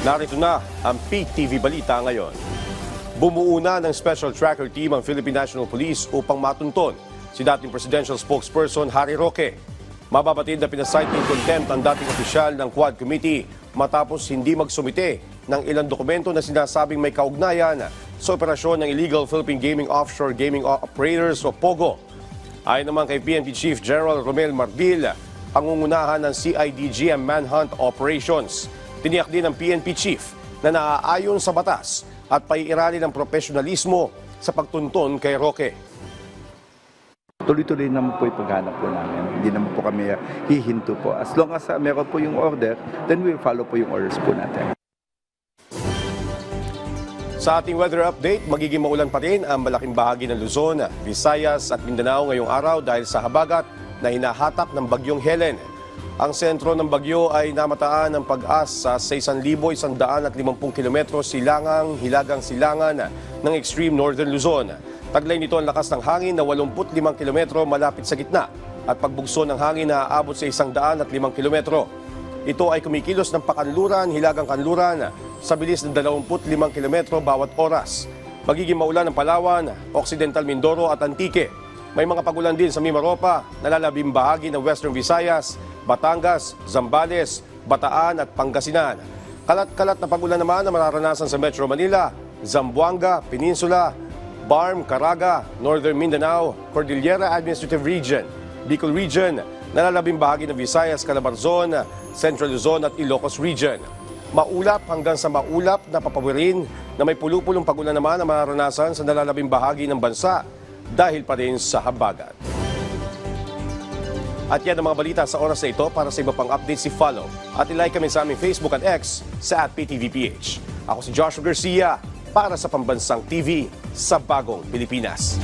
Narito na ang Peak TV Balita ngayon. Bumuo na ng Special Tracker Team ang Philippine National Police upang matunton si dating Presidential Spokesperson Harry Roque. Mababatid na pinasight in contempt ang dating opisyal ng Quad Committee matapos hindi magsumite ng ilang dokumento na sinasabing may kaugnayan sa operasyon ng Illegal Philippine Gaming Offshore Gaming Operators o POGO. Ayon naman kay PNP Chief General Romel Mardil, pangungunahan ng CIDG ang manhunt operations. Tiniyak din ng PNP Chief na naaayon sa batas at paiirali ng profesionalismo sa pagtunton kay Roque. Tuloy-tuloy naman po yung paghanap po namin. Hindi naman po kami hihinto po. As long as meron po yung order, then we will follow po yung orders po natin. Sa ating weather update, magiging maulan pa rin ang malaking bahagi ng Luzon, Visayas at Mindanao ngayong araw dahil sa habagat na hinahatak ng bagyong Helen. Ang sentro ng bagyo ay namataan ng pag-asa sa 1,150 kilometro hilagang silangan ng extreme northern Luzon. Taglay nito ang lakas ng hangin na 85 kilometro malapit sa gitna at pagbugso ng hangin na aabot sa 105 kilometro. Ito ay kumikilos ng pakanluran, hilagang kanluran sa bilis ng 25 kilometro bawat oras. Magiging maulan ng Palawan, Occidental Mindoro at Antique. May mga pagulan din sa Mimaropa, nalalabing bahagi ng Western Visayas, Batangas, Zambales, Bataan at Pangasinan. Kalat-kalat na pagulan naman na mararanasan sa Metro Manila, Zamboanga, Peninsula, Barm, Caraga, Northern Mindanao, Cordillera Administrative Region, Bicol Region, nalalabing bahagi ng Visayas, Calabarzon, Central Luzon at Ilocos Region. Maulap hanggang sa maulap na papawirin na may pulupulong pagulan naman na mararanasan sa nalalabing bahagi ng bansa dahil pa rin sa habagat. At yan ang mga balita sa oras na ito. Para sa iba pang updates, follow at ilike kami sa aming Facebook at X sa @PTVPH. Ako si Joshua Garcia para sa Pambansang TV sa Bagong Pilipinas.